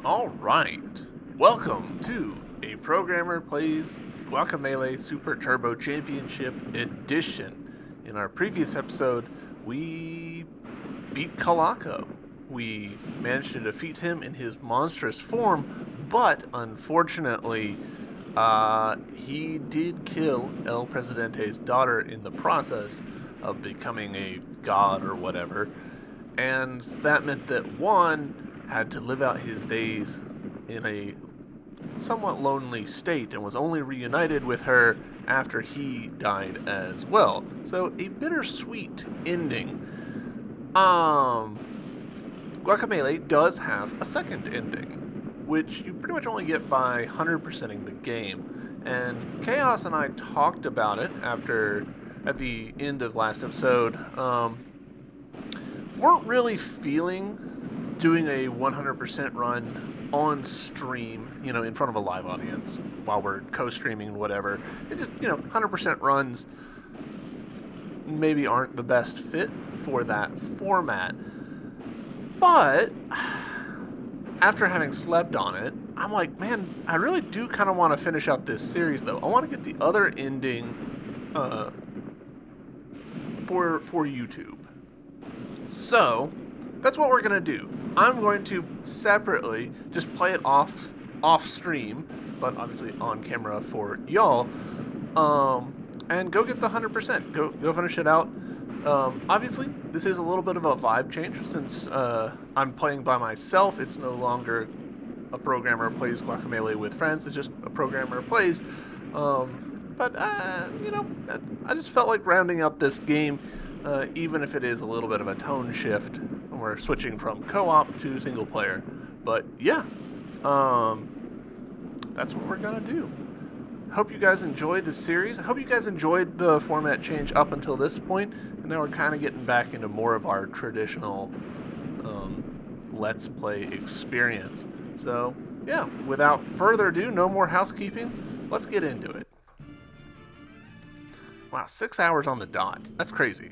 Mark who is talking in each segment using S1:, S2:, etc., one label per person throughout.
S1: Alright, welcome to A Programmer Plays Guacamelee Super Turbo Championship Edition. In our previous episode, we beat Calaco. We managed to defeat him in his monstrous form, but unfortunately, he did kill El Presidente's daughter in the process of becoming a god or whatever. And that meant that Juan had to live out his days in a somewhat lonely state and was only reunited with her after he died as well. So a bittersweet ending. Guacamelee does have a second ending, which you pretty much only get by 100%ing the game. And Chaos and I talked about it at the end of last episode. Weren't really feeling doing a 100% run on stream, in front of a live audience while we're co-streaming and whatever. It just, 100% runs maybe aren't the best fit for that format. But after having slept on it, I'm like, man, I really do kind of want to finish out this series, though. I want to get the other ending for YouTube. So that's what we're going to do. I'm going to separately just play it off stream, but obviously on camera for y'all, and go get the 100%. Go finish it out. Obviously, this is a little bit of a vibe change since I'm playing by myself. It's no longer a programmer plays Guacamelee with friends. It's just a programmer plays. But I just felt like rounding out this game, even if it is a little bit of a tone shift when we're switching from co-op to single player. But yeah, that's what we're gonna do. Hope you guys enjoyed the series. I hope you guys enjoyed the format change up until this point, and now we're kind of getting back into more of our traditional Let's Play experience. So yeah, without further ado, no more housekeeping. Let's get into it. Wow, 6 hours on the dot. That's crazy.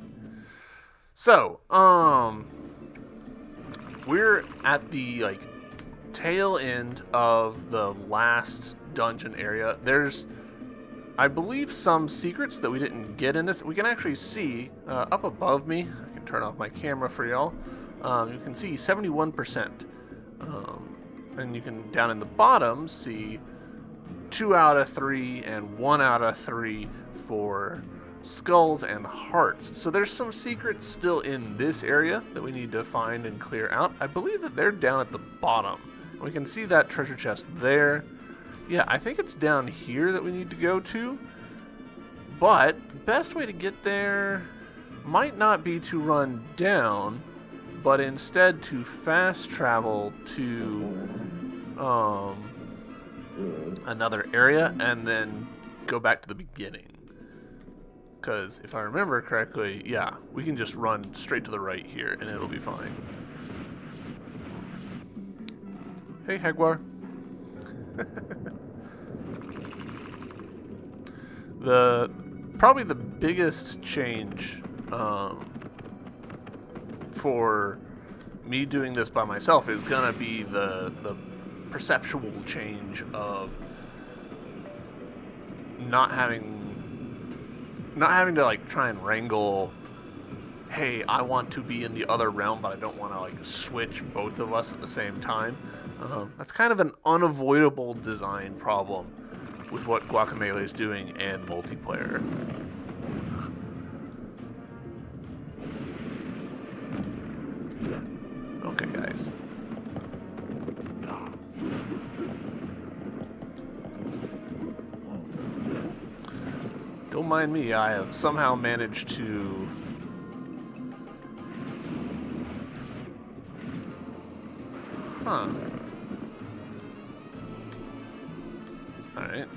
S1: So, we're at the tail end of the last dungeon area. There's, I believe, some secrets that we didn't get in this. We can actually see up above me. I can turn off my camera for y'all. You can see 71%, and you can down in the bottom see 2 out of 3 and 1 out of 3 for skulls and hearts. So there's some secrets still in this area that we need to find and clear out. I believe that they're down at the bottom. We can see that treasure chest there. Yeah, I think it's down here that we need to go to. But best way to get there might not be to run down, but instead to fast travel to another area and then go back to the beginning. Because if I remember correctly, yeah, we can just run straight to the right here and it'll be fine. Hey, Jaguar. Probably the biggest change for me doing this by myself is gonna be the perceptual change of not having to try and wrangle, hey, I want to be in the other realm, but I don't want to switch both of us at the same time. That's kind of an unavoidable design problem with what Guacamelee is doing and multiplayer. Okay, guys. Don't mind me, I have somehow managed to Alright.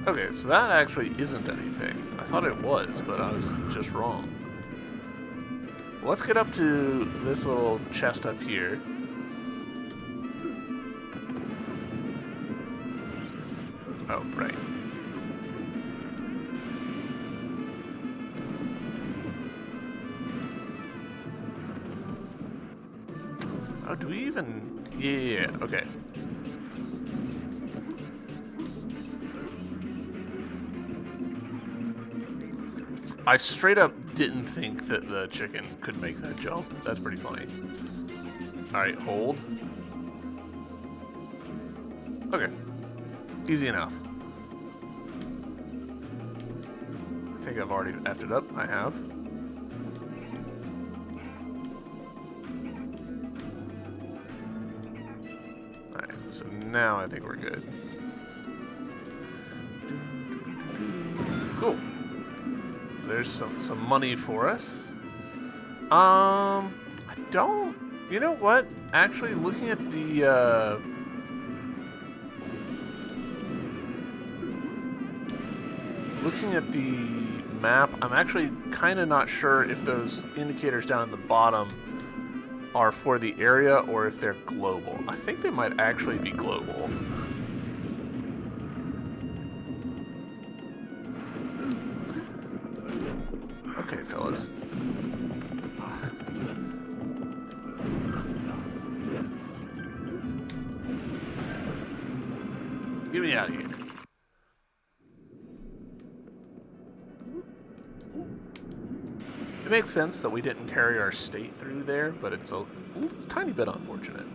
S1: Okay, so that actually isn't anything. I thought it was, but I was just wrong. Let's get up to this little chest up here. Oh, right. Oh, do we even... Yeah, okay. I straight up didn't think that the chicken could make that jump. That's pretty funny. Alright, hold. Okay. Easy enough. I think I've already effed it up. I have. Alright, so now I think we're good. Cool. There's some money for us. I don't... You know what? Actually, looking at the, looking at the map, I'm actually kind of not sure if those indicators down at the bottom are for the area or if they're global. I think they might actually be global. Okay, fellas. Get me out of here. It makes sense that we didn't carry our state through there, but it's a tiny bit unfortunate.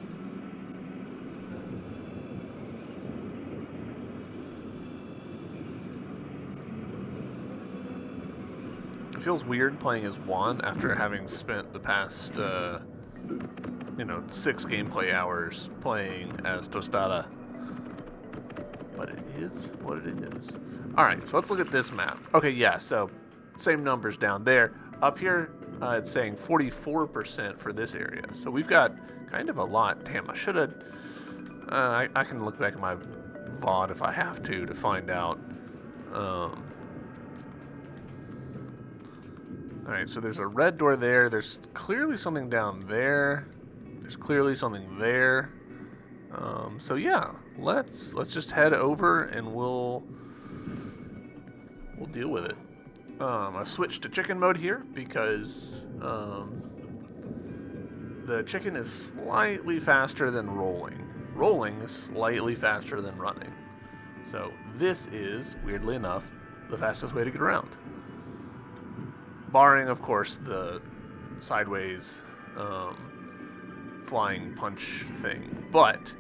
S1: It feels weird playing as Juan after having spent the past, 6 gameplay hours playing as Tostada. But it is what it is. Alright, so let's look at this map. Okay, yeah, so same numbers down there. Up here, it's saying 44% for this area. So we've got kind of a lot. Damn, I should have... I can look back at my VOD if I have to find out. Alright, so there's a red door there. There's clearly something down there. There's clearly something there. So yeah, let's just head over and we'll deal with it. I switched to chicken mode here because the chicken is slightly faster than rolling. Rolling is slightly faster than running. So this is, weirdly enough, the fastest way to get around. Barring, of course, the sideways flying punch thing. But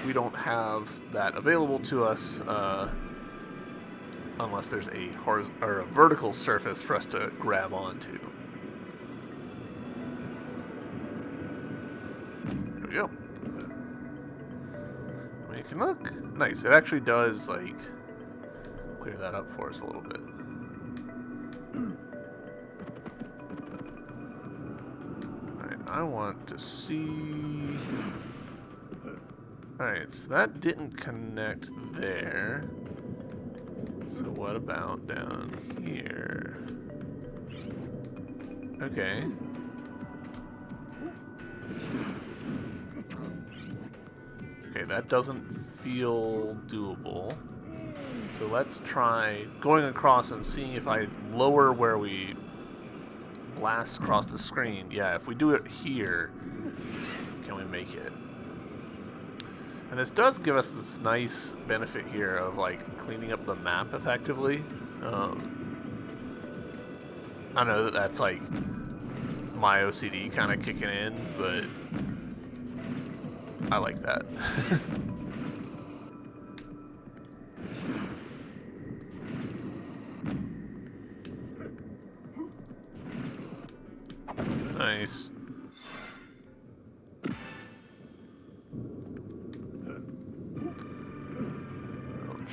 S1: we don't have that available to us unless there's a vertical surface for us to grab onto. There we go. I mean, you can look nice. It actually does, like, clear that up for us a little bit. Alright, I want to see... Alright, so that didn't connect there. So what about down here? Okay. Okay, that doesn't feel doable. So let's try going across and seeing if I lower where we blast across the screen. Yeah, if we do it here, can we make it? And this does give us this nice benefit here of, like, cleaning up the map effectively. I know that that's, like, my OCD kind of kicking in, but I like that. Nice.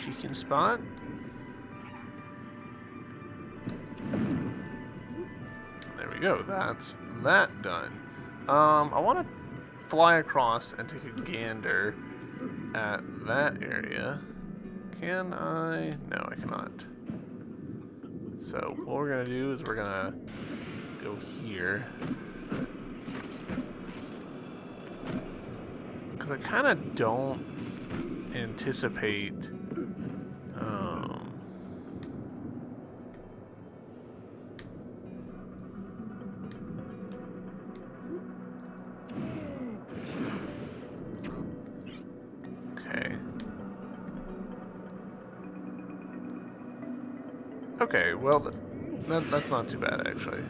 S1: Chicken spot. There we go. That's that done. I want to fly across and take a gander at that area. Can I? No, I cannot. So what we're gonna do is we're gonna go here. Because I kind of don't anticipate Okay, well, that's not too bad, actually.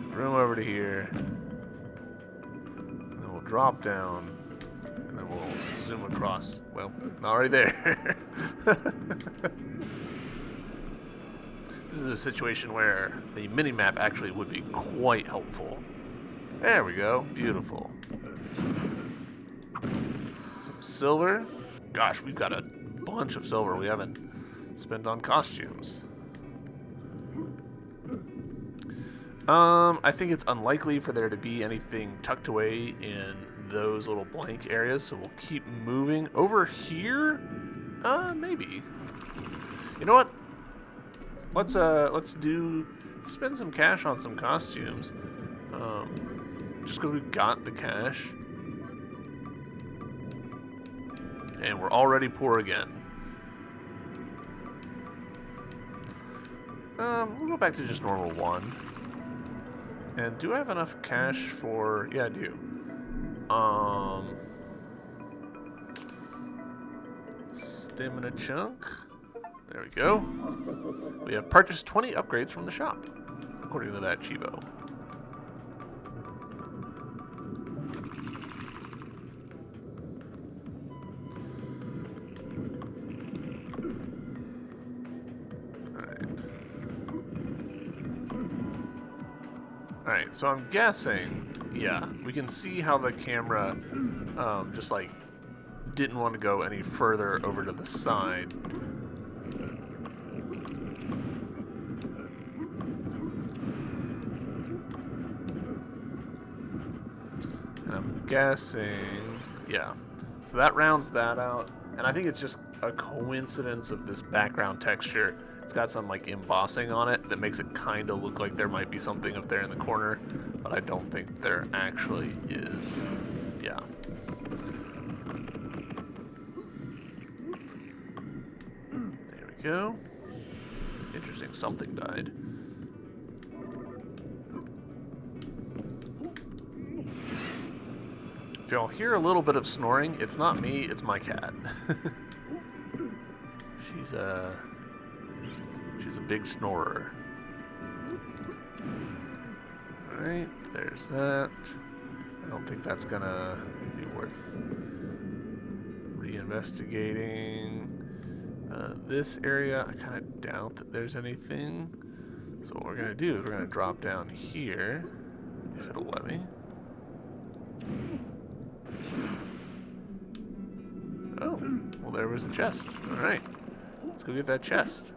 S1: Room over to here. And then we'll drop down. And then we'll zoom across. Well, not right there. This is a situation where the mini-map actually would be quite helpful. There we go. Beautiful. Some silver. Gosh, we've got a bunch of silver we haven't spent on costumes. I think it's unlikely for there to be anything tucked away in those little blank areas, so we'll keep moving. Over here? Maybe. You know what? Let's spend some cash on some costumes. Just because we've got the cash. And we're already poor again. We'll go back to just normal 1. And do I have enough cash for... Yeah, I do. Stamina chunk. There we go. We have purchased 20 upgrades from the shop, according to that Chivo. Alright, so I'm guessing, yeah, we can see how the camera just like didn't want to go any further over to the side. And I'm guessing, yeah, so that rounds that out. And I think it's just a coincidence of this background texture. It's got some like embossing on it that makes it kind of look like there might be something up there in the corner, but I don't think there actually is. Yeah. There we go. Interesting, something died. If y'all hear a little bit of snoring, it's not me, it's my cat. She's a big snorer. Alright, there's that. I don't think that's gonna be worth reinvestigating. This area, I kind of doubt that there's anything. So what we're gonna do is we're gonna drop down here, if it'll let me. Oh, well there was the chest. Alright, let's go get that chest.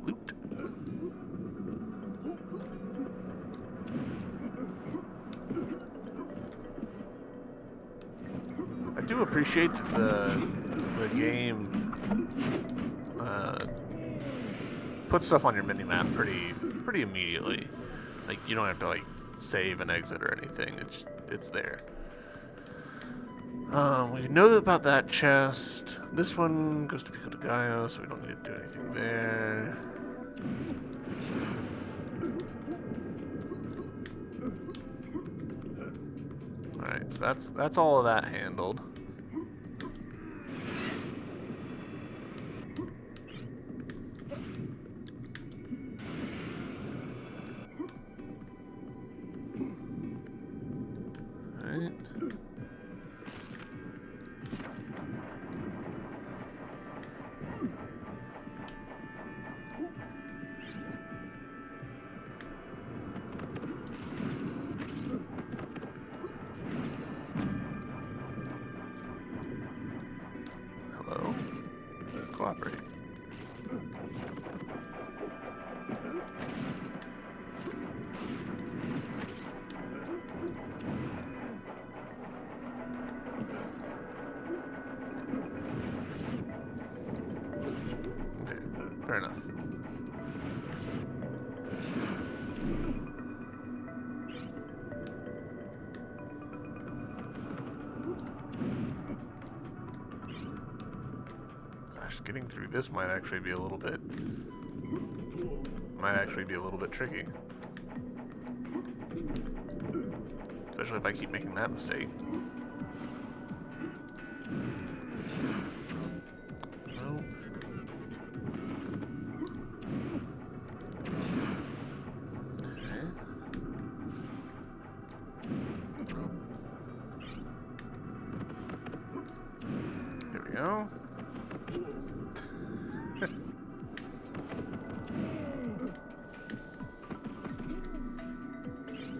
S1: Loot. I do appreciate the game puts stuff on your minimap pretty immediately. Like you don't have to like save and exit or anything. It's there. We know about that chest. This one goes to Pico de Gallo, so we don't need to do anything there. Alright, so that's all of that handled. Alright. Hello? Cooperate. Okay, fair enough. Getting through this might actually be a little bit tricky. Especially if I keep making that mistake.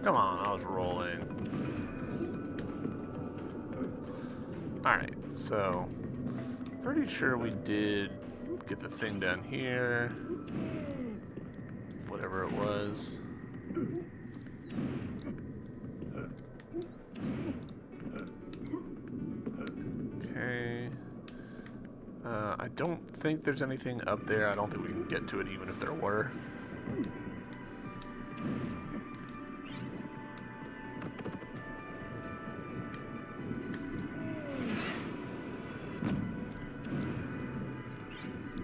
S1: Come on, I was rolling. Alright, so pretty sure we did get the thing down here. Whatever it was. Okay. I don't think there's anything up there. I don't think we can get to it even if there were.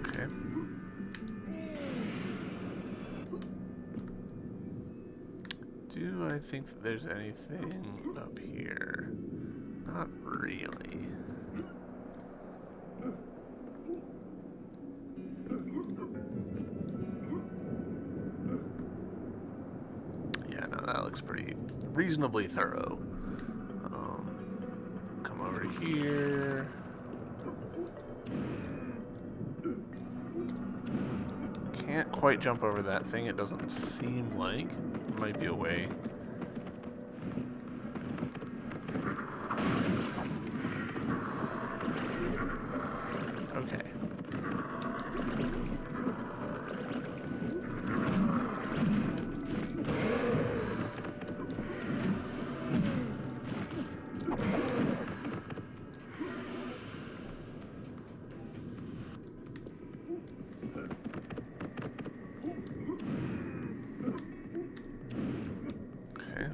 S1: Okay. Do I think that there's anything up here? Not really. Yeah, no, that looks pretty reasonably thorough. Come over here. Can't quite jump over that thing. It doesn't seem like. There might be a way. Okay.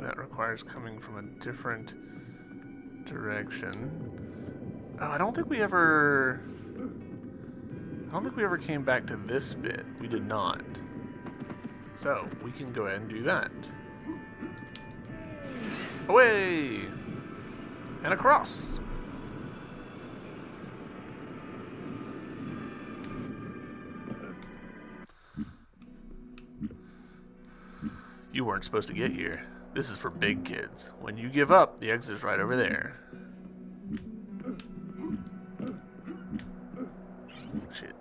S1: That requires coming from a different direction. Oh, I don't think we ever came back to this bit. We did not. So, we can go ahead and do that. Away! And across! You weren't supposed to get here. This is for big kids. When you give up, the exit is right over there. Shit.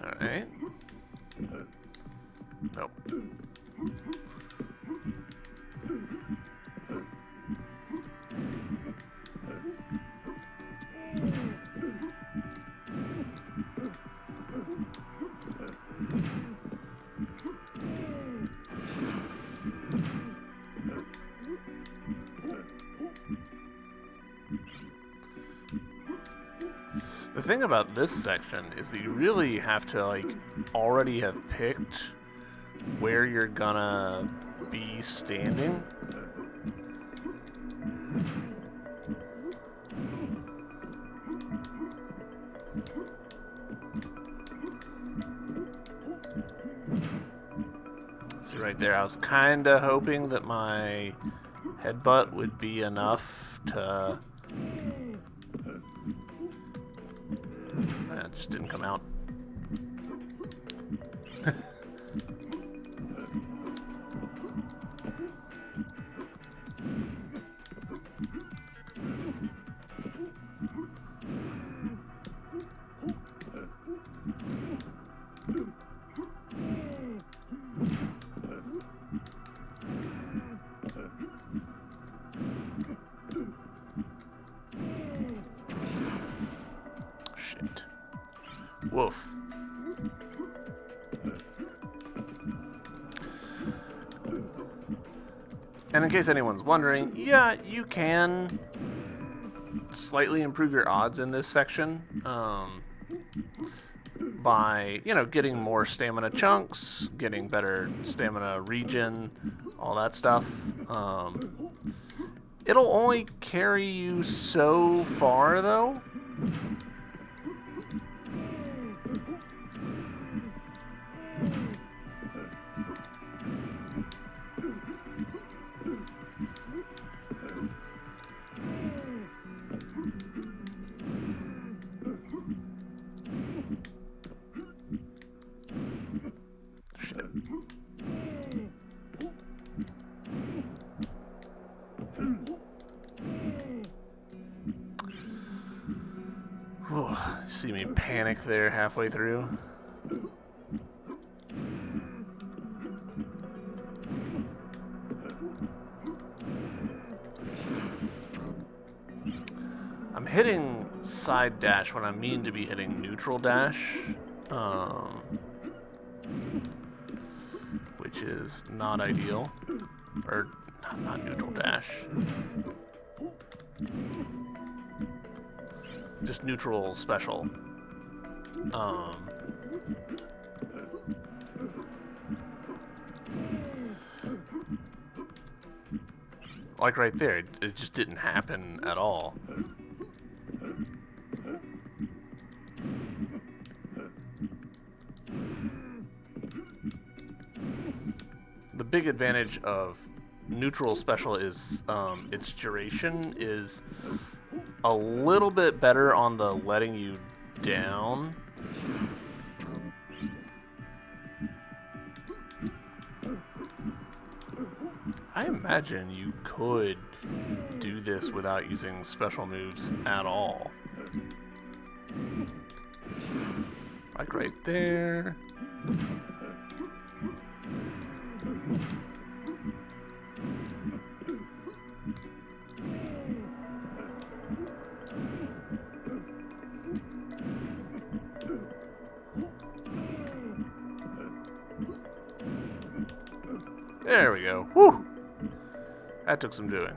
S1: Alright. Nope. The thing about this section is that you really have to, like, already have picked where you're gonna be standing. See right there, I was kinda hoping that my headbutt would be enough to... That just didn't come out. Shit. Woof. And in case anyone's wondering, yeah, you can slightly improve your odds in this section. by, you know, getting more stamina chunks, getting better stamina regen, all that stuff. It'll only carry you so far, though. Whew, see me panic there halfway through. I'm hitting side dash when I mean to be hitting neutral dash, which is not ideal. Or not neutral dash. Just neutral special. Like right there, it just didn't happen at all. The big advantage of neutral special is its duration is a little bit better on the letting you down. I imagine you could do this without using special moves at all. Like right there. There we go. Whew! That took some doing.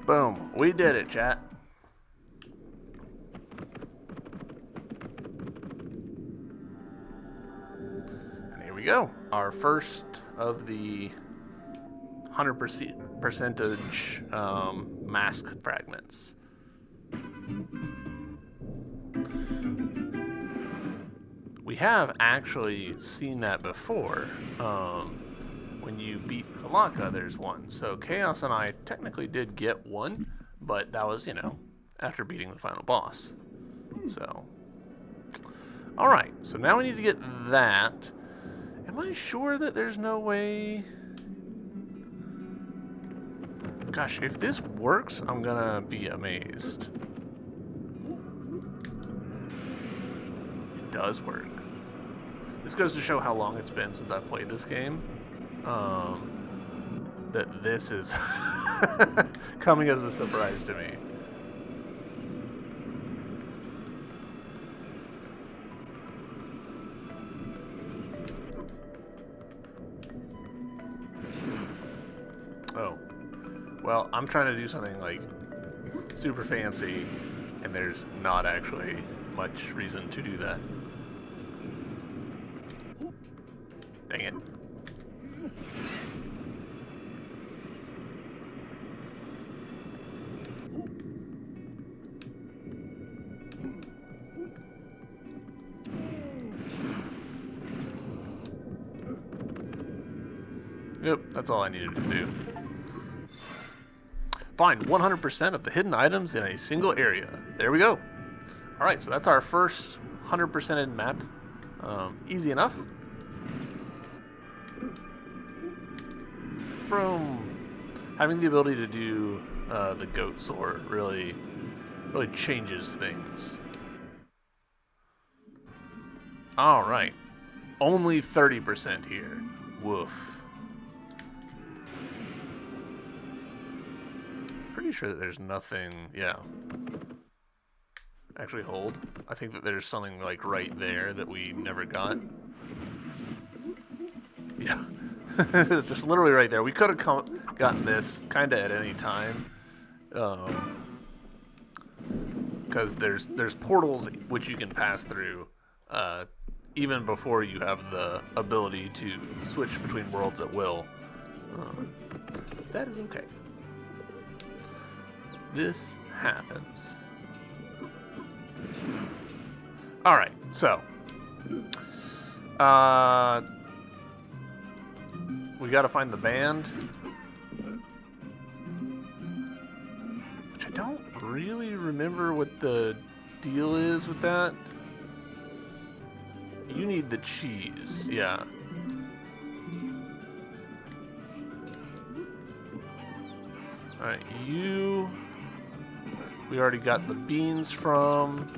S1: Boom. We did it, chat. And here we go. Our first of the 100% percentage mask fragments. We have actually seen that before. When you beat Kalaka, there's one. So Chaos and I technically did get one, but that was, you know, after beating the final boss. So, alright, so now we need to get that. Am I sure that there's no way... Gosh, if this works, I'm gonna be amazed. It does work. This goes to show how long it's been since I've played this game. That this is coming as a surprise to me. Oh. Well, I'm trying to do something like super fancy, and there's not actually much reason to do that. Dang it. Yep, that's all I needed to do. Find 100% of the hidden items in a single area. There we go. Alright, so that's our first 100%ed map. Easy enough. From having the ability to do the goat sword really changes things. Alright. Only 30% here. Woof. Pretty sure that there's nothing, yeah. Actually, hold. I think that there's something like right there that we never got. Yeah. Just literally right there. We could have gotten this kind of at any time. Because there's portals which you can pass through even before you have the ability to switch between worlds at will. That is okay. This happens. Alright, so we gotta find the band, which I don't really remember what the deal is with that. You need the cheese, yeah. Alright, we already got the beans from.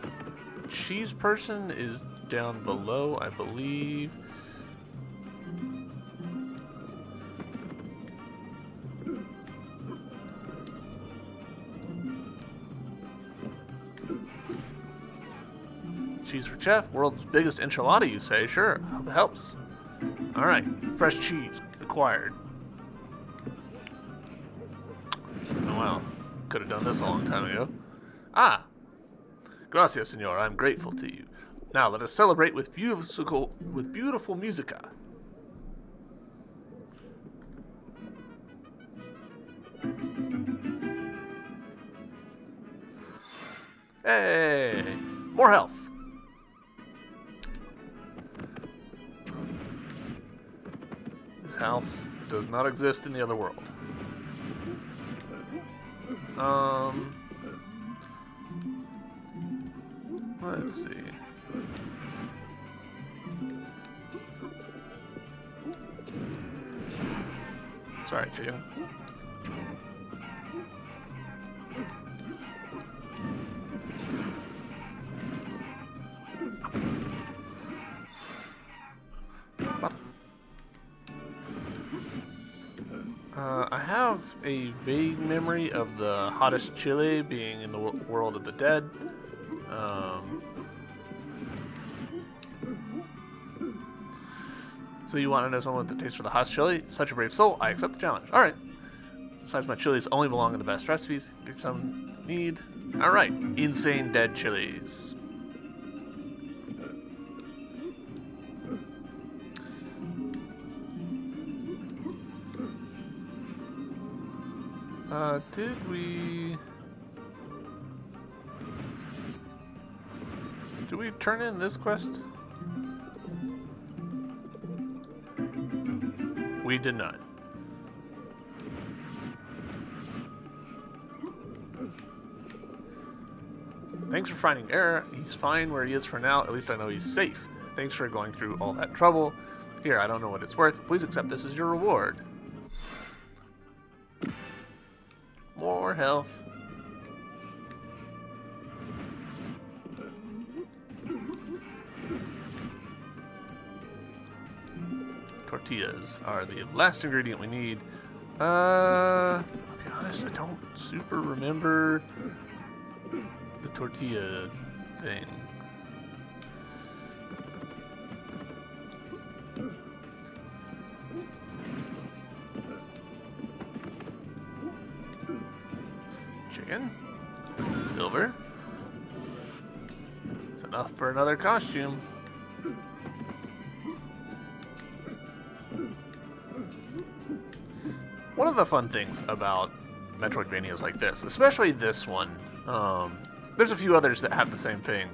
S1: Cheese person is down below, I believe. Cheese for chef, world's biggest enchilada, you say? Sure, hope it helps. Alright, fresh cheese acquired. Oh wow, could have done this a long time ago. Ah! Gracias, senor, I'm grateful to you. Now let us celebrate with beautiful musica. Hey! More health! This house does not exist in the other world. Let's see. Sorry, chicken. I have a vague memory of the hottest chili being in the world of the dead. So you want to know someone with the taste for the hottest chili? Such a brave soul. I accept the challenge. All right. Besides, my chilies only belong in the best recipes. Get some need. All right. Insane dead chilies. Did we turn in this quest? We did not. Thanks for finding Error. He's fine where he is for now. At least I know he's safe. Thanks for going through all that trouble. Here, I don't know what it's worth. Please accept this as your reward. More health. Tortillas are the last ingredient we need. I'll be honest, I don't super remember the tortilla thing. Chicken. Silver. It's enough for another costume. One of the fun things about Metroidvanias like this, especially this one, there's a few others that have the same thing,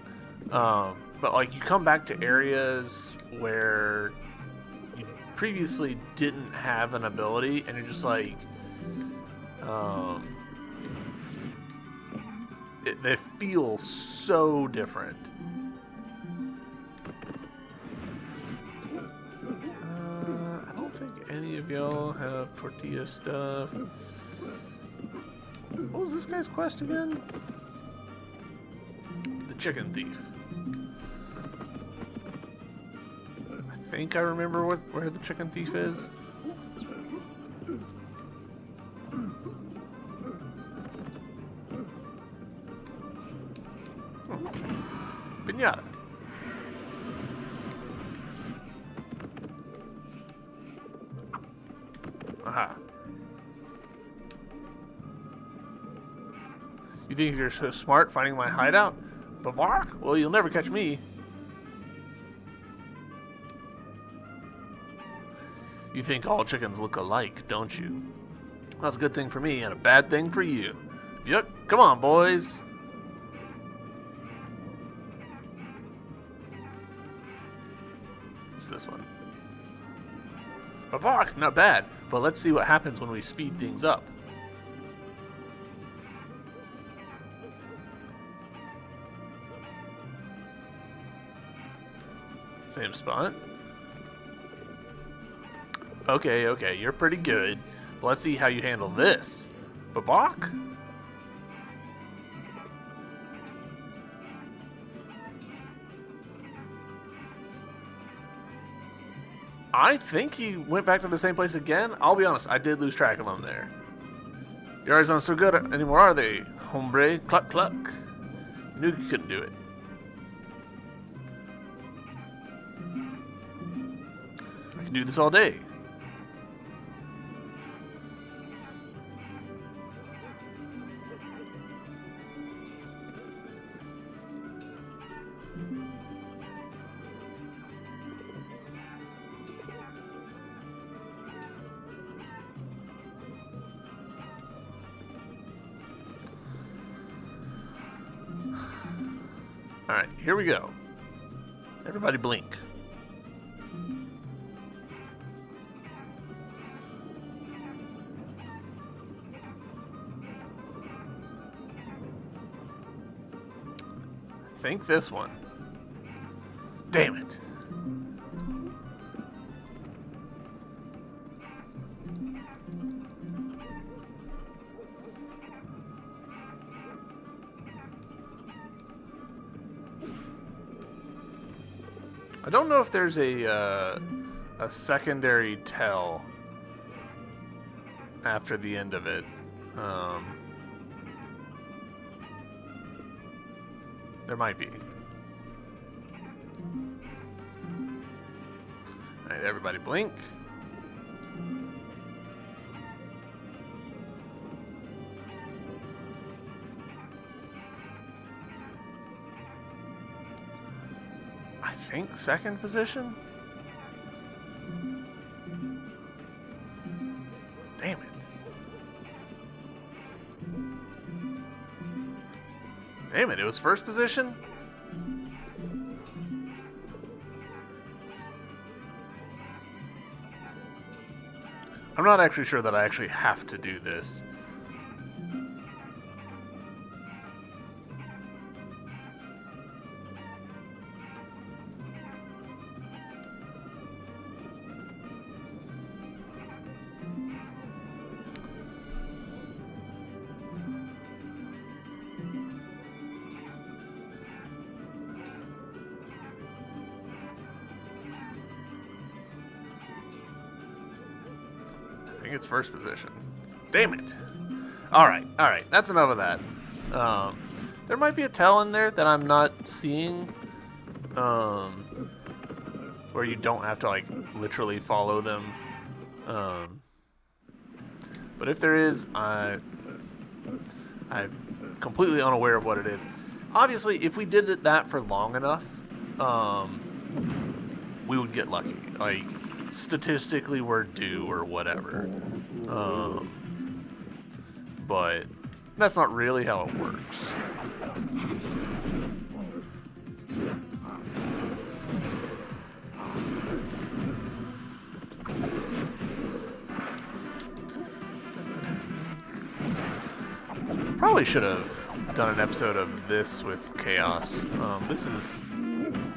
S1: but like you come back to areas where you previously didn't have an ability, and you're just like, they feel so different. I don't think any of y'all have tortilla stuff. What was this guy's quest again? The chicken thief. I think I remember where the chicken thief is. Pinata. Aha. You think you're so smart finding my hideout? Babark? Well, you'll never catch me. You think all chickens look alike, don't you? That's a good thing for me and a bad thing for you. Yuck, come on, boys. What's this one? Babark, not bad, but let's see what happens when we speed things up. Same spot. Okay, you're pretty good. Let's see how you handle this. Babark? I think he went back to the same place again. I'll be honest, I did lose track of him there. Your eyes aren't so good anymore, are they, hombre? Cluck, cluck. Knew you couldn't do it. I can do this all day. Alright, here we go. Everybody blink. I think this one. Damn it. I don't know if there's a secondary tell after the end of it. There might be. Alright, everybody blink. I think second position? Damn it. Damn it, it was first position? I'm not actually sure that I actually have to do this. I think it's first position. Damn it. Alright, that's enough of that. There might be a tell in there that I'm not seeing. Where you don't have to, like, literally follow them. But if there is, I'm completely unaware of what it is. Obviously, if we did that for long enough, we would get lucky. Like, statistically we're due or whatever. But that's not really how it works. Probably should have done an episode of this with Chaos. This is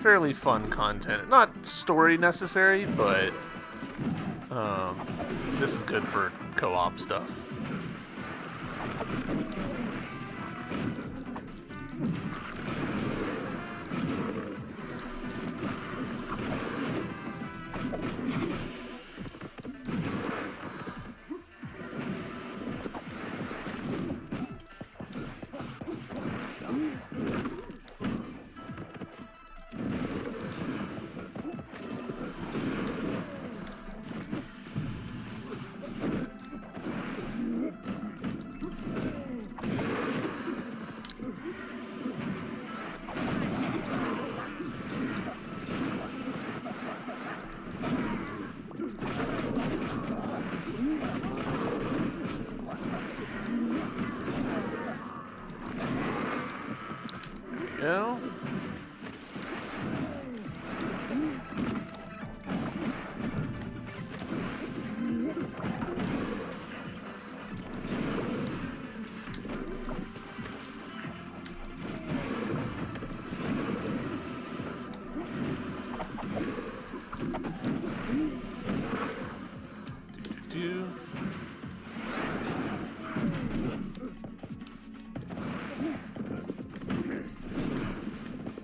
S1: fairly fun content. Not story necessary, but this is good for co-op stuff. go.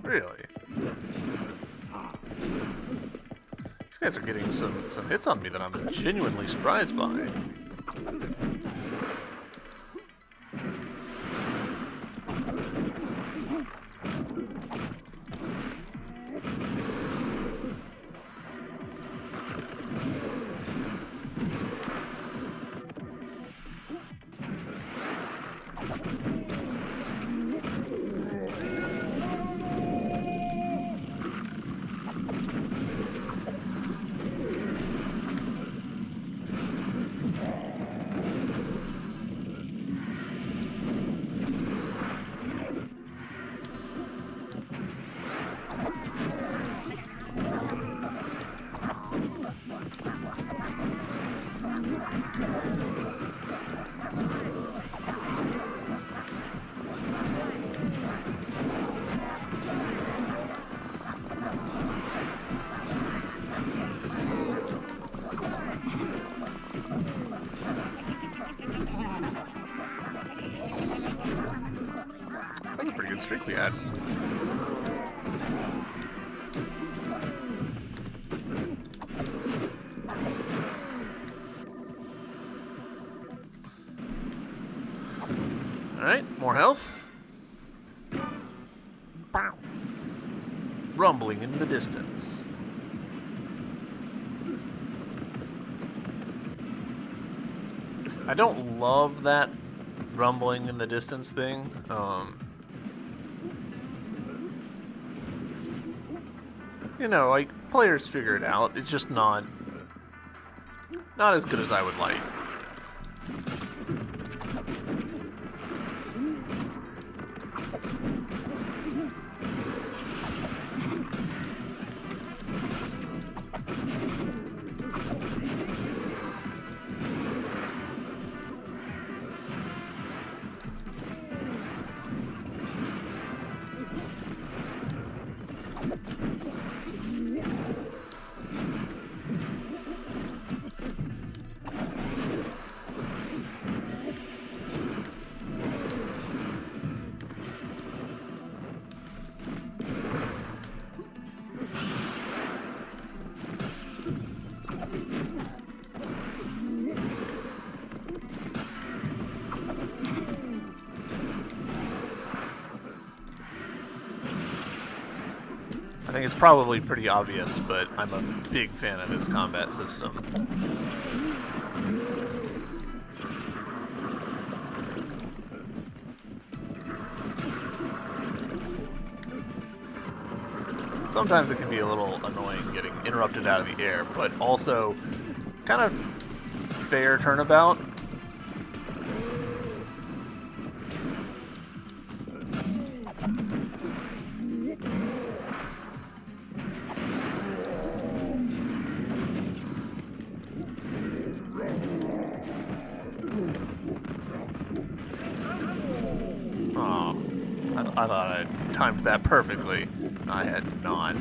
S1: Really? These guys are getting some hits on me that I'm genuinely surprised by. That's a pretty good streak we had. Alright, more health. Bow. Rumbling in the distance. I don't love that rumbling in the distance thing. You know, like, players figure it out. It's just not as good as I would like. I think it's probably pretty obvious, but I'm a big fan of this combat system. Sometimes it can be a little annoying getting interrupted out of the air, but also kind of fair turnabout. I thought I timed that perfectly. I had not.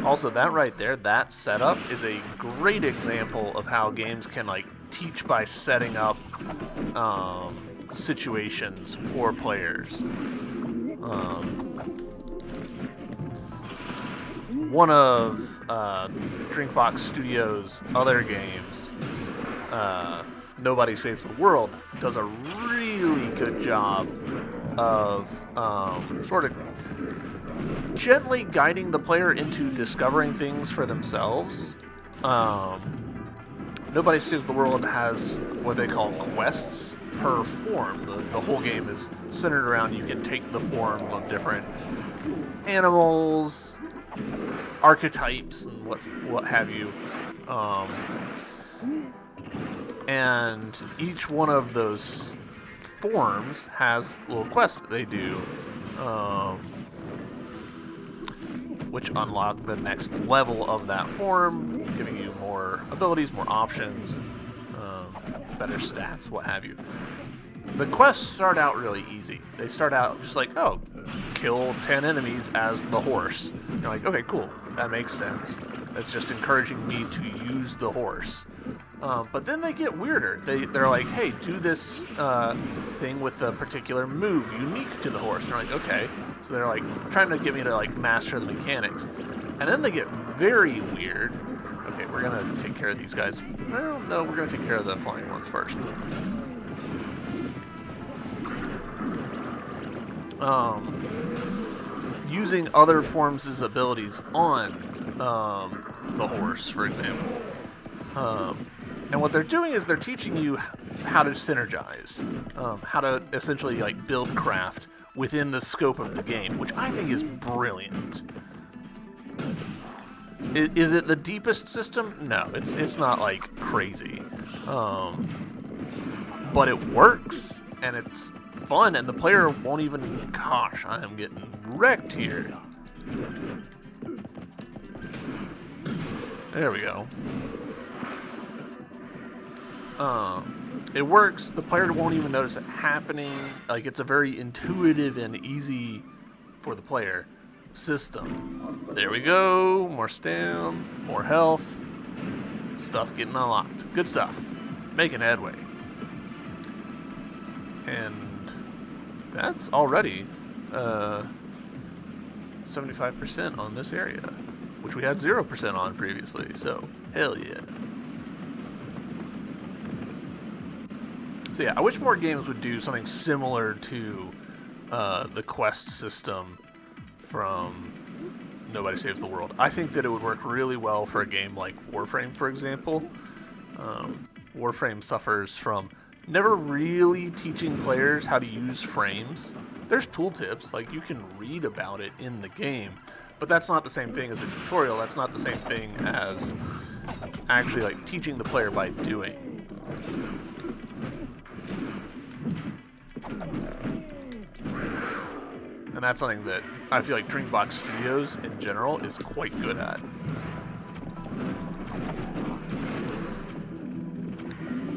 S1: Also, that right there, that setup is a great example of how games can like teach by setting up situations for players. One of Drinkbox Studios' other games, Nobody Saves the World, does a really good job of sort of gently guiding the player into discovering things for themselves. Nobody Saves the World has what they call quests per form. The whole game is centered around you can take the form of different animals, archetypes, and what have you. And each one of those forms has little quests that they do, which unlock the next level of that form, giving you more abilities, more options, better stats, what have you. The quests start out really easy. They start out just like, oh, kill 10 enemies as the horse. You're like, okay, cool, that makes sense. That's just encouraging me to use the horse. But then they get weirder. They're like, hey, do this thing with a particular move unique to the horse. And you're like, okay. So they're like trying to get me to like master the mechanics. And then they get very weird. Okay, we're gonna take care of these guys. Well, no, we're gonna take care of the flying ones first. Using other forms' abilities on the horse, for example. And what they're doing is they're teaching you how to synergize, how to essentially like build craft within the scope of the game, which I think is brilliant. Is it the deepest system? No, it's not like crazy, but it works and it's fun, and the player won't even. Gosh, I am getting wrecked here. There we go. It works. The player won't even notice it happening. Like, it's a very intuitive and easy for the player system. There we go. More stam, more health. Stuff getting unlocked. Good stuff. Making headway. And that's already 75% on this area, which we had 0% on previously. So, hell yeah. So yeah, I wish more games would do something similar to the quest system from Nobody Saves the World. I think that it would work really well for a game like Warframe, for example. Warframe suffers from never really teaching players how to use frames. There's tooltips, like you can read about it in the game, but that's not the same thing as a tutorial. That's not the same thing as actually like teaching the player by doing. And that's something that I feel like Dreambox Studios in general is quite good at.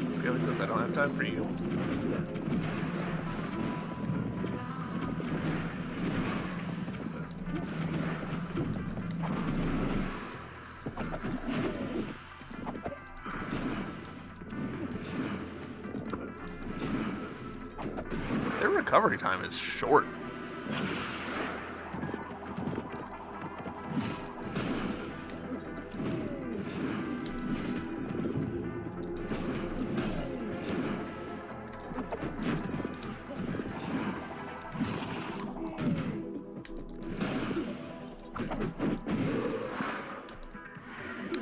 S1: Skeletons, I don't have time for you. Their recovery time is short.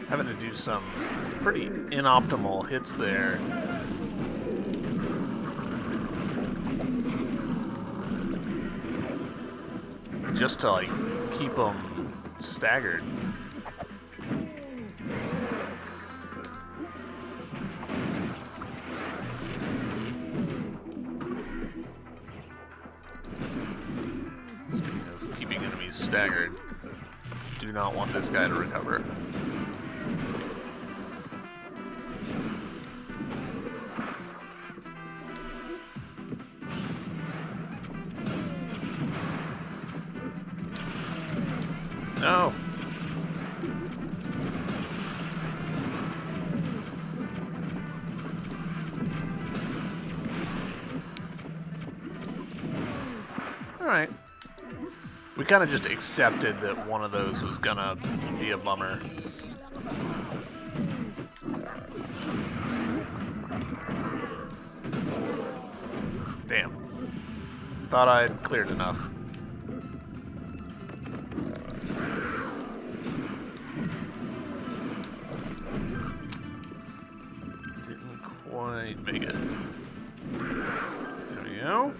S1: Having to do some pretty inoptimal hits there. Just to like keep them staggered. Keeping enemies staggered. Do not want this guy to recover. No. Alright. We kind of just accepted that one of those was gonna be a bummer. Damn. Thought I'd cleared enough. need to make it. There we go.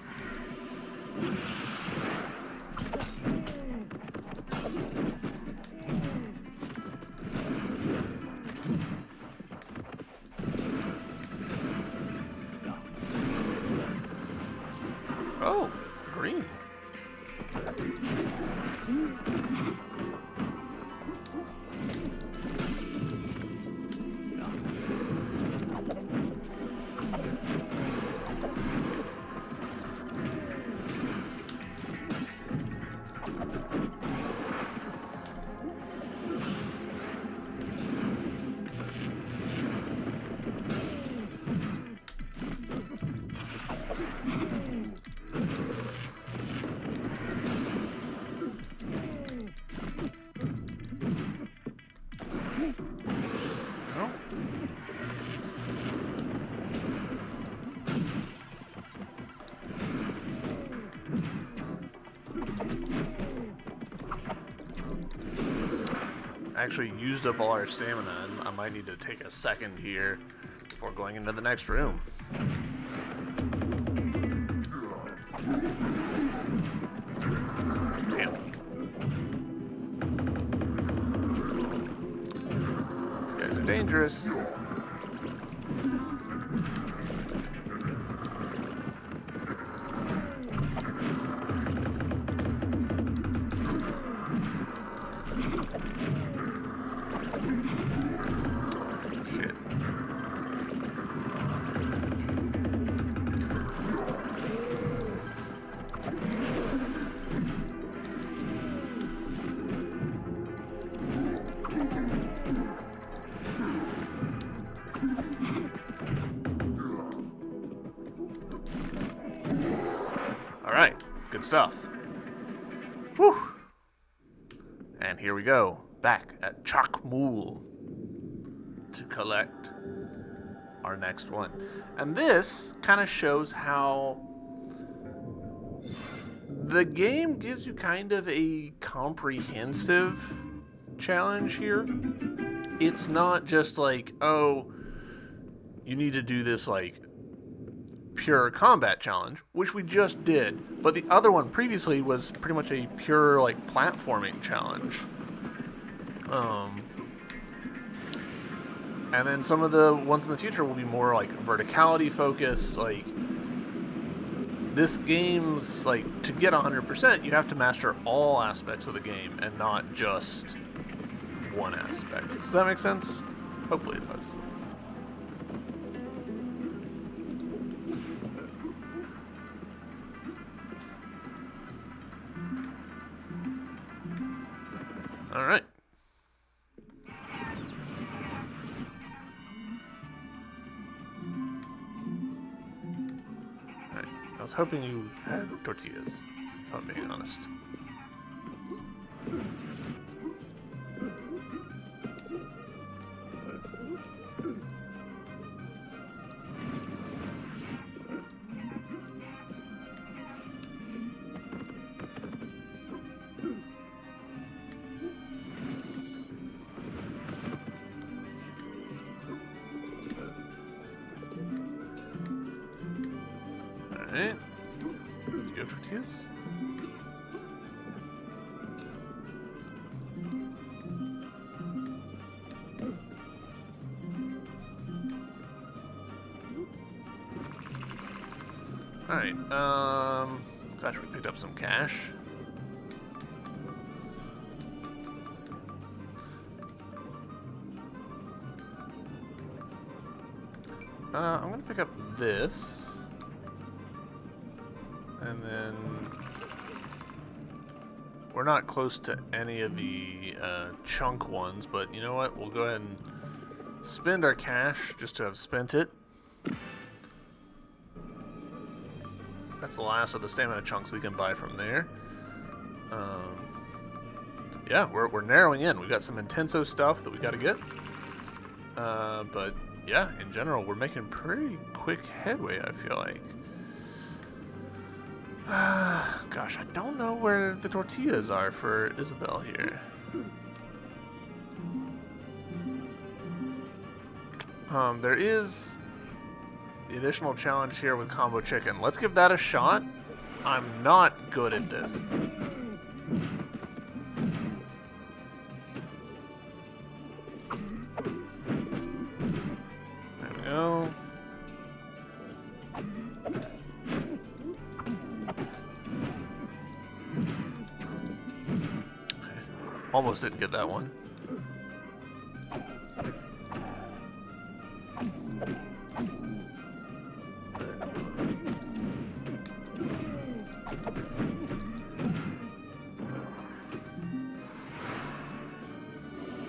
S1: Oh, green. Actually used up all our stamina, and I might need to take a second here before going into the next room. Damn. These guys are dangerous. Alright, good stuff. Whew. And here we go, back at Guacamelee to collect our next one. And this kind of shows how the game gives you kind of a comprehensive challenge here. It's not just like, oh, you need to do this like pure combat challenge, which we just did, but the other one previously was pretty much a pure like platforming challenge. And then some of the ones in the future will be more like verticality focused. Like this game's like, to get 100%, you have to master all aspects of the game and not just one aspect. Does that make sense? Hopefully it does. All right. I was hoping you had tortillas, if I'm being honest. Alright. Do you have tortillas? Alright, gosh, we picked up some cash. I'm gonna pick up this. And then we're not close to any of the chunk ones, but you know what? We'll go ahead and spend our cash just to have spent it. That's the last of the stamina chunks we can buy from there. Yeah, we're narrowing in. We've got some Intenso stuff that we got to get. But yeah, in general, we're making pretty quick headway, I feel like. Gosh, I don't know where the tortillas are for Isabel here. There is The additional challenge here with combo chicken. Let's give that a shot. I'm not good at this. There we go. Almost didn't get that one.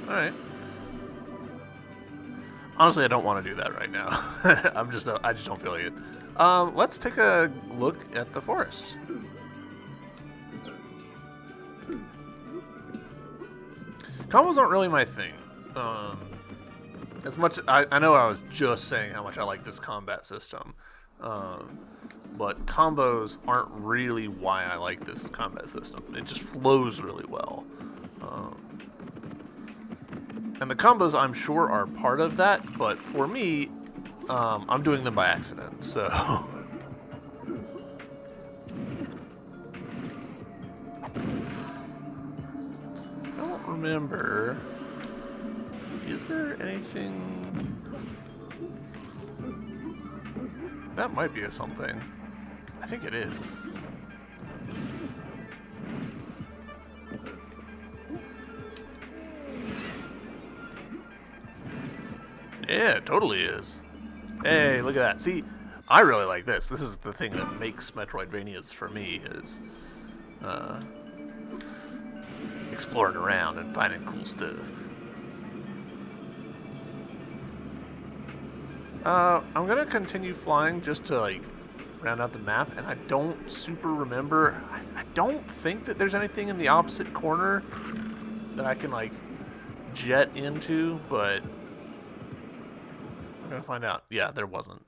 S1: Alright. Honestly, I don't want to do that right now. I just don't feel like it. Let's take a look at the forest. Combos aren't really my thing. As much I know I was just saying how much I like this combat system, but combos aren't really why I like this combat system. It just flows really well, and the combos I'm sure are part of that. But for me, I'm doing them by accident, so. Remember, is there anything that might be a something? I think it is. Yeah, it totally is. Hey, look at that. See, I really like this. This is the thing that makes Metroidvanias for me, is exploring around and finding cool stuff. I'm gonna continue flying just to like round out the map, and I don't super remember. I don't think that there's anything in the opposite corner that I can like jet into, but I'm gonna find out. Yeah, there wasn't.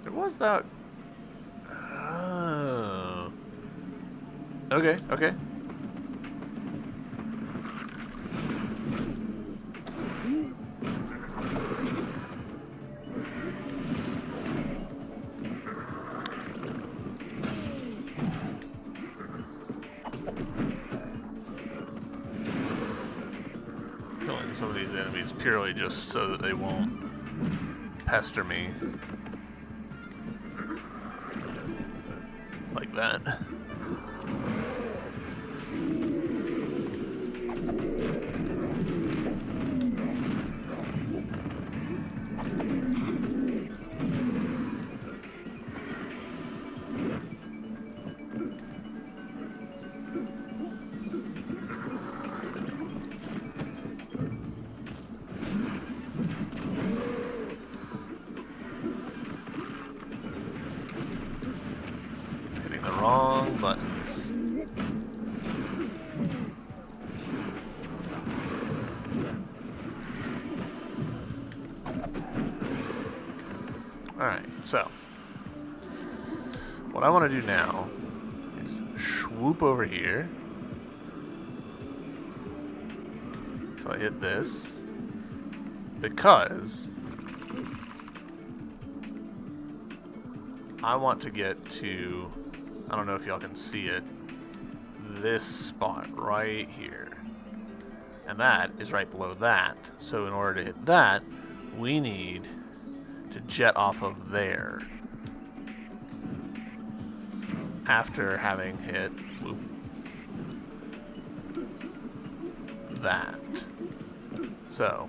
S1: There was that. Oh. Okay, okay. Killing some of these enemies purely just so that they won't pester me. Like that. Wrong buttons. Alright, so what I want to do now is swoop over here. So I hit this because I want to get to, I don't know if y'all can see it, this spot right here. And that is right below that. So in order to hit that, we need to jet off of there. After having hit whoop, that. So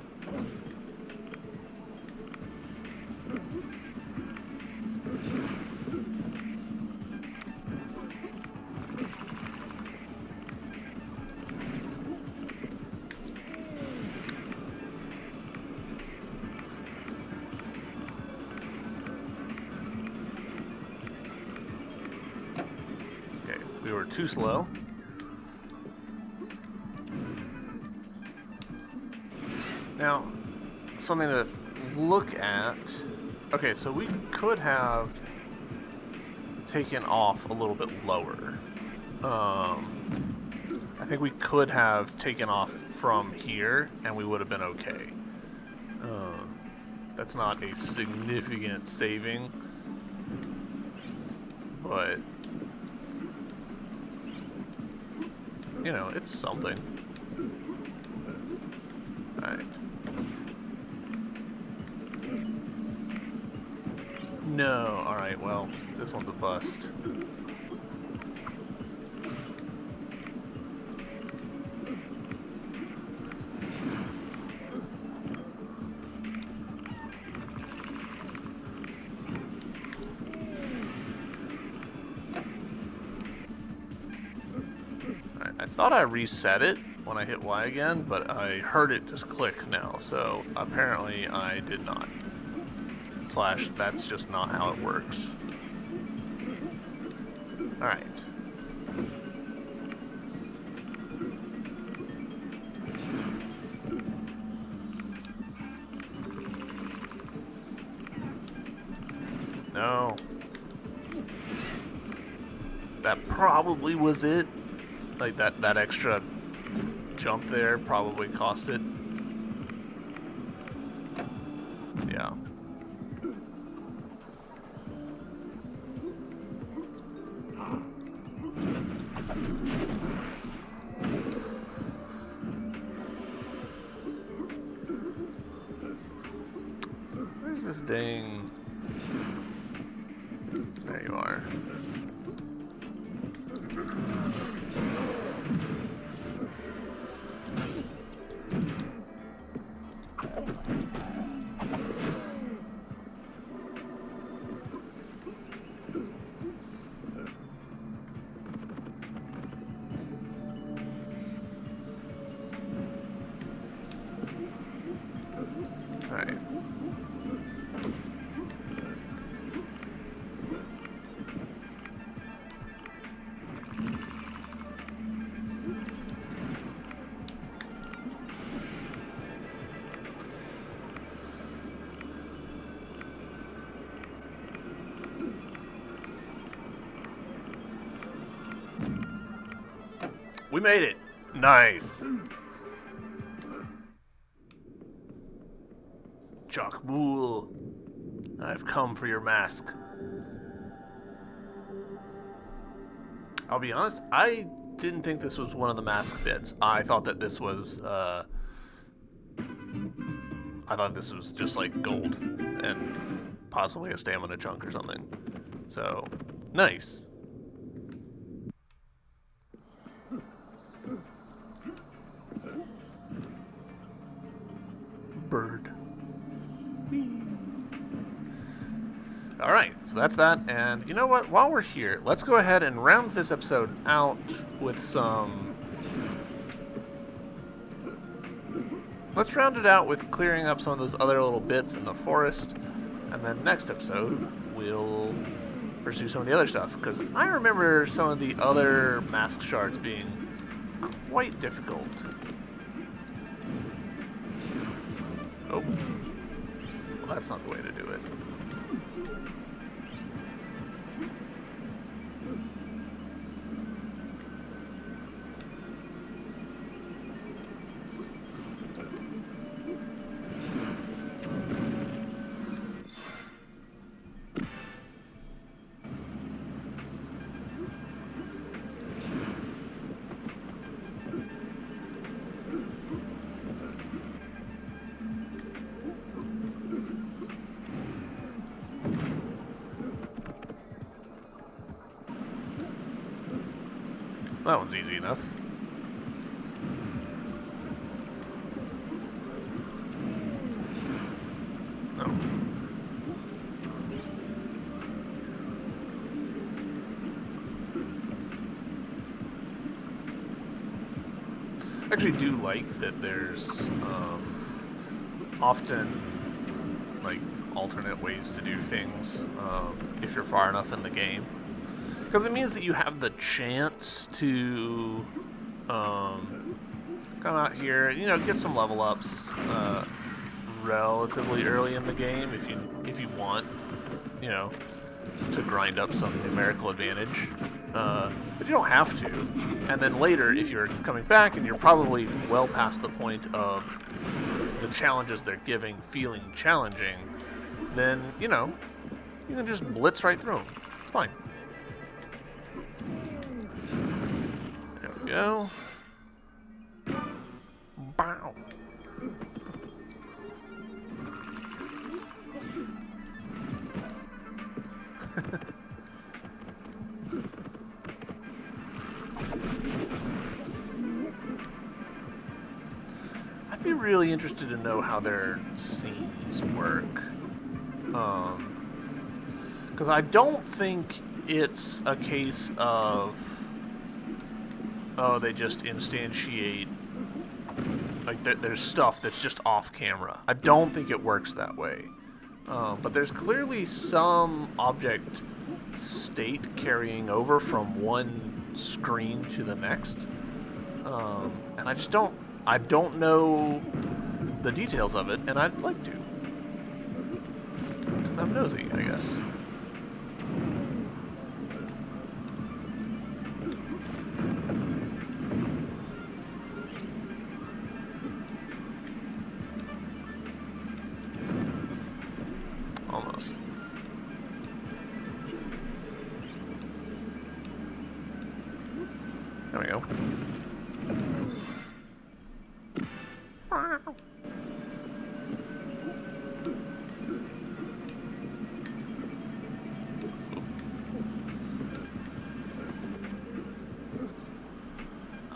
S1: we were too slow. Now, something to look at. Okay, so we could have taken off a little bit lower. I think we could have taken off from here, and we would have been okay. That's not a significant saving, but, you know, it's something. Alright. No, alright, well, this one's a bust. I thought I reset it when I hit Y again, but I heard it just click now, so apparently I did not. / that's just not how it works. Alright. No. That probably was it. Like, that extra jump there probably cost it. Yeah. Where's this dang... There you are. Alright. We made it! Nice! Guacamelee, I've come for your mask. I'll be honest, I didn't think this was one of the mask bits. I thought that this was, I thought this was just like gold and possibly a stamina chunk or something. So, nice. Bird. Alright, so that's that, and you know what, while we're here, let's go ahead and round this episode out with some... Let's round it out with clearing up some of those other little bits in the forest, and then next episode, we'll pursue some of the other stuff, because I remember some of the other mask shards being quite difficult. Oh. Well, that's not the way to do it. That one's easy enough. No. I actually do like that there's often like alternate ways to do things if you're far enough in the game. Because it means that you have the chance to come out here, you know, get some level ups relatively early in the game if you want, you know, to grind up some numerical advantage. But you don't have to. And then later, if you're coming back and you're probably well past the point of the challenges they're giving feeling challenging, then, you know, you can just blitz right through them. It's fine. There we go. Bow. I'd be really interested to know how their scenes work. Because I don't think it's a case of, oh, they just instantiate, like, there's stuff that's just off camera. I don't think it works that way. But there's clearly some object state carrying over from one screen to the next. And I don't know the details of it, and I'd like to. Because I'm nosy, I guess. Almost. There we go.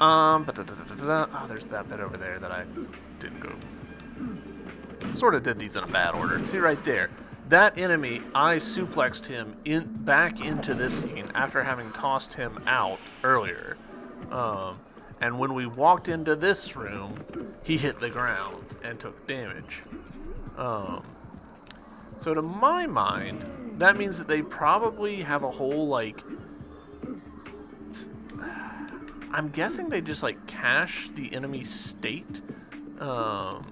S1: Oh, there's that bit over there that I didn't go. Sort of did these in a bad order. See right there. That enemy, I suplexed him back into this scene after having tossed him out earlier. And when we walked into this room, he hit the ground and took damage. So to my mind, that means that they probably have a whole, like... I'm guessing they just, like, cache the enemy state. That's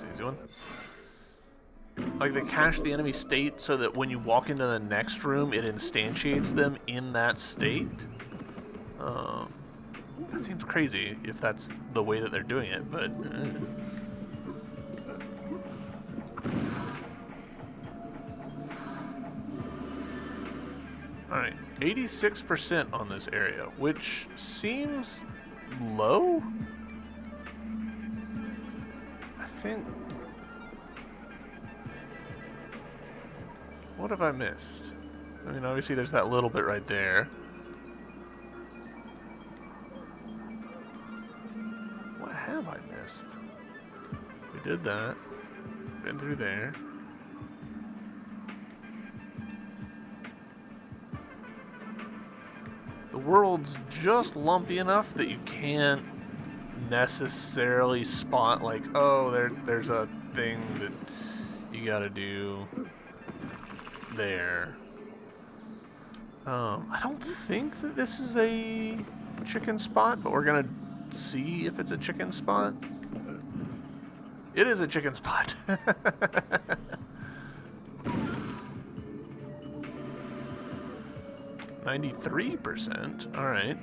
S1: an easy one. Like, they cache the enemy state so that when you walk into the next room, it instantiates them in that state. That seems crazy if that's the way that they're doing it, but... Alright, 86% on this area, which seems low? I think... What have I missed? I mean, obviously there's that little bit right there. What have I missed? We did that. Been through there. The world's just lumpy enough that you can't necessarily spot, like, oh, there's a thing that you gotta do there. I don't think that this is a chicken spot, but we're gonna see if it's a chicken spot. It is a chicken spot. 93%. All right.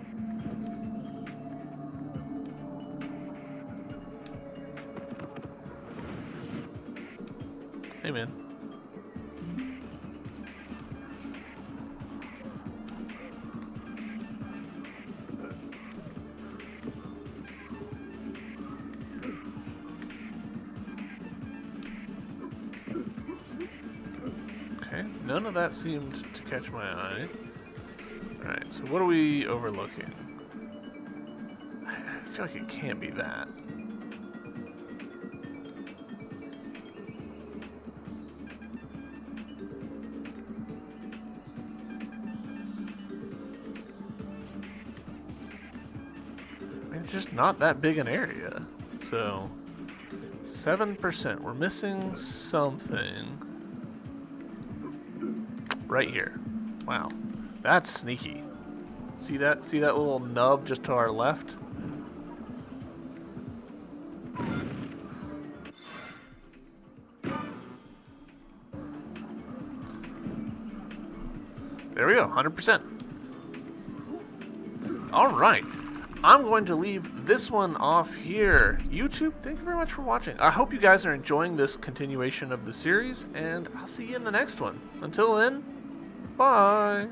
S1: Hey, man. Okay, none of that seemed to catch my eye. Alright, so what are we overlooking? I feel like it can't be that. I mean, it's just not that big an area. So, 7%. We're missing something. Right here. Wow. That's sneaky. See that? See that little nub just to our left? There we go, 100%. All right. I'm going to leave this one off here. YouTube, thank you very much for watching. I hope you guys are enjoying this continuation of the series, and I'll see you in the next one. Until then, bye.